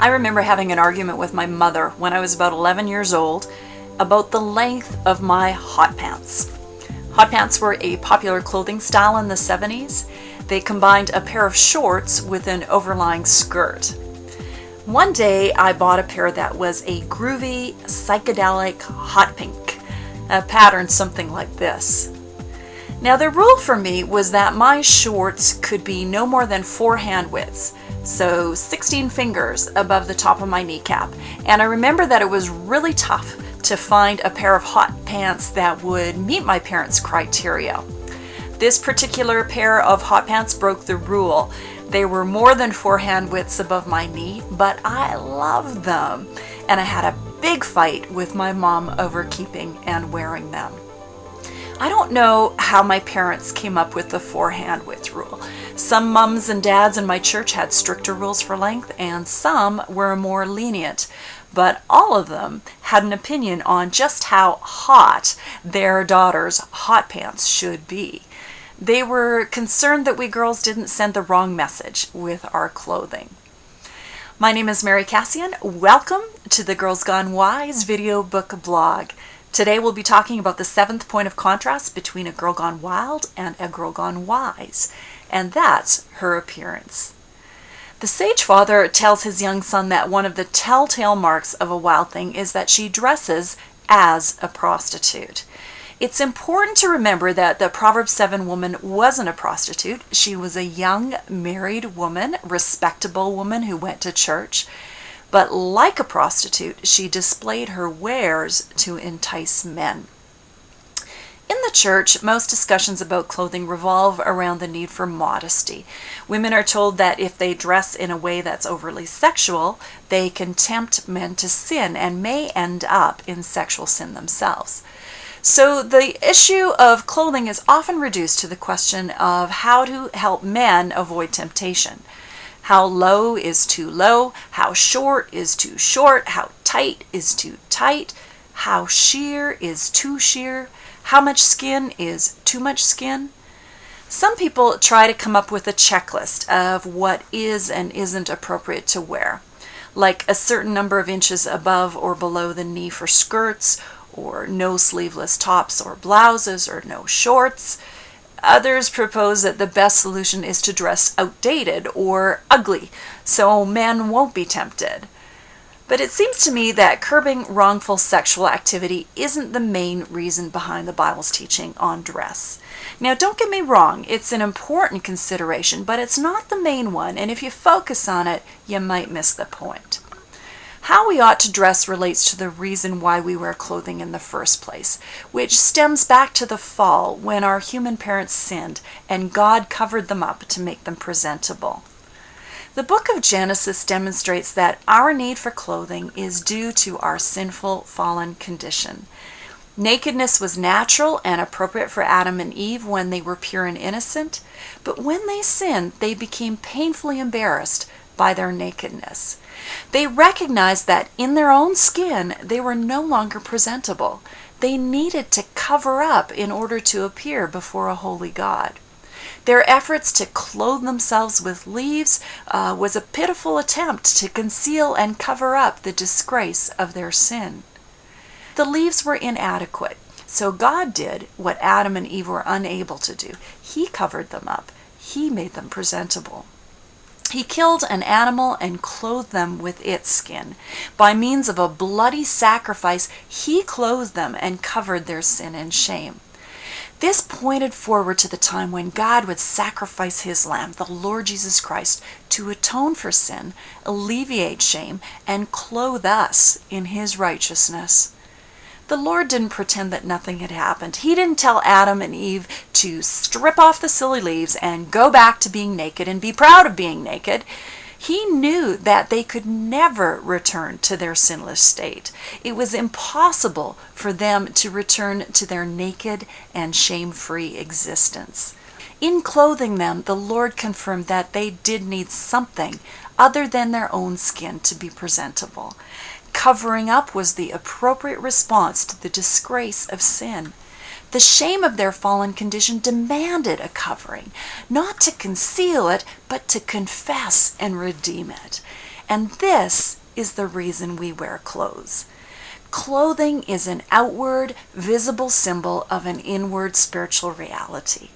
I remember having an argument with my mother when I was about 11 years old about the length of my hot pants. Hot pants were a popular clothing style in the 70s. They combined a pair of shorts with an overlying skirt. One day I bought a pair that was a groovy, psychedelic hot pink, a pattern something like this. Now the rule for me was that my shorts could be no more than 4 hand widths, so 16 fingers above the top of my kneecap. And I remember that it was really tough to find a pair of hot pants that would meet my parents' criteria. This particular pair of hot pants broke the rule. They were more than 4 hand widths above my knee, but I loved them. And I had a big fight with my mom over keeping and wearing them. I don't know how my parents came up with the 4 hand width rule. Some mums and dads in my church had stricter rules for length, and some were more lenient. But all of them had an opinion on just how hot their daughters' hot pants should be. They were concerned that we girls didn't send the wrong message with our clothing. My name is Mary Cassian. Welcome to the Girls Gone Wise video book blog. Today we'll be talking about the 7th point of contrast between a girl gone wild and a girl gone wise, and that's her appearance. The sage father tells his young son that one of the telltale marks of a wild thing is that she dresses as a prostitute. It's important to remember that the Proverbs 7 woman wasn't a prostitute. She was a young married woman, respectable woman who went to church. But like a prostitute, she displayed her wares to entice men. In the church, most discussions about clothing revolve around the need for modesty. Women are told that if they dress in a way that's overly sexual, they can tempt men to sin and may end up in sexual sin themselves. So the issue of clothing is often reduced to the question of how to help men avoid temptation. How low is too low, how short is too short, how tight is too tight, how sheer is too sheer, how much skin is too much skin. Some people try to come up with a checklist of what is and isn't appropriate to wear, like a certain number of inches above or below the knee for skirts, or no sleeveless tops or blouses, or no shorts. Others propose that the best solution is to dress outdated or ugly, so men won't be tempted. But it seems to me that curbing wrongful sexual activity isn't the main reason behind the Bible's teaching on dress. Now, don't get me wrong, it's an important consideration, but it's not the main one, and if you focus on it, you might miss the point. How we ought to dress relates to the reason why we wear clothing in the first place, which stems back to the fall when our human parents sinned and God covered them up to make them presentable. The book of Genesis demonstrates that our need for clothing is due to our sinful, fallen condition. Nakedness was natural and appropriate for Adam and Eve when they were pure and innocent, but when they sinned, they became painfully embarrassed by their nakedness. They recognized that in their own skin, they were no longer presentable. They needed to cover up in order to appear before a holy God. Their efforts to clothe themselves with leaves was a pitiful attempt to conceal and cover up the disgrace of their sin. The leaves were inadequate, so God did what Adam and Eve were unable to do. He covered them up. He made them presentable. He killed an animal and clothed them with its skin. By means of a bloody sacrifice, he clothed them and covered their sin and shame. This pointed forward to the time when God would sacrifice his Lamb, the Lord Jesus Christ, to atone for sin, alleviate shame, and clothe us in his righteousness. The Lord didn't pretend that nothing had happened. He didn't tell Adam and Eve to strip off the silly leaves and go back to being naked and be proud of being naked. He knew that they could never return to their sinless state. It was impossible for them to return to their naked and shame-free existence. In clothing them, the Lord confirmed that they did need something other than their own skin to be presentable. Covering up was the appropriate response to the disgrace of sin. The shame of their fallen condition demanded a covering, not to conceal it, but to confess and redeem it. And this is the reason we wear clothes. Clothing is an outward, visible symbol of an inward spiritual reality.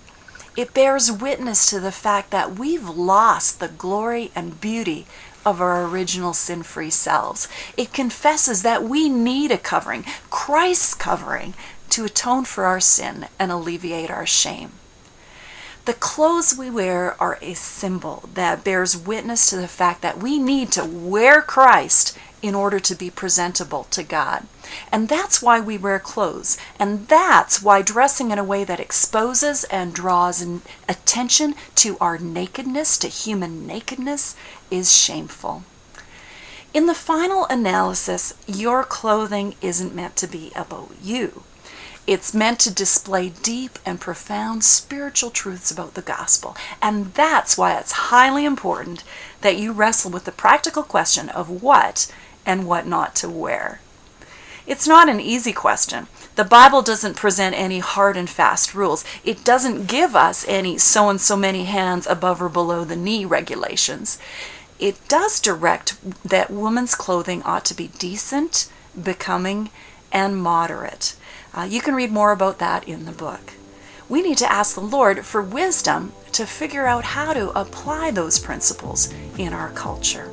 It bears witness to the fact that we've lost the glory and beauty of our original sin-free selves. It confesses that we need a covering, Christ's covering, to atone for our sin and alleviate our shame. The clothes we wear are a symbol that bears witness to the fact that we need to wear Christ in order to be presentable to God. And that's why we wear clothes. And that's why dressing in a way that exposes and draws attention to our nakedness, to human nakedness, is shameful. In the final analysis, your clothing isn't meant to be about you. It's meant to display deep and profound spiritual truths about the gospel. And that's why it's highly important that you wrestle with the practical question of what and what not to wear. It's not an easy question. The Bible doesn't present any hard and fast rules. It doesn't give us any so and so many hands above or below the knee regulations. It does direct that women's clothing ought to be decent, becoming, and moderate. You can read more about that in the book. We need to ask the Lord for wisdom to figure out how to apply those principles in our culture.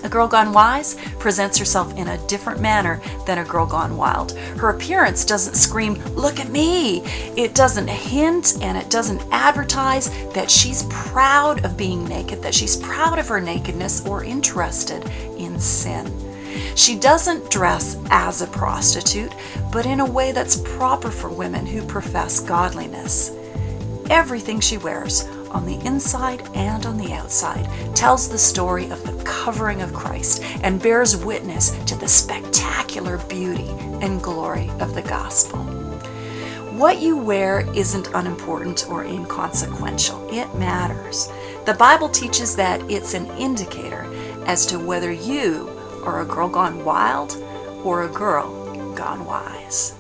A girl gone wise presents herself in a different manner than a girl gone wild. Her appearance doesn't scream, "Look at me!" It doesn't hint and it doesn't advertise that she's proud of being naked, that she's proud of her nakedness or interested in sin. She doesn't dress as a prostitute, but in a way that's proper for women who profess godliness. Everything she wears, on the inside and on the outside, tells the story of the covering of Christ and bears witness to the spectacular beauty and glory of the gospel. What you wear isn't unimportant or inconsequential. It matters. The Bible teaches that it's an indicator as to whether you are a girl gone wild or a girl gone wise.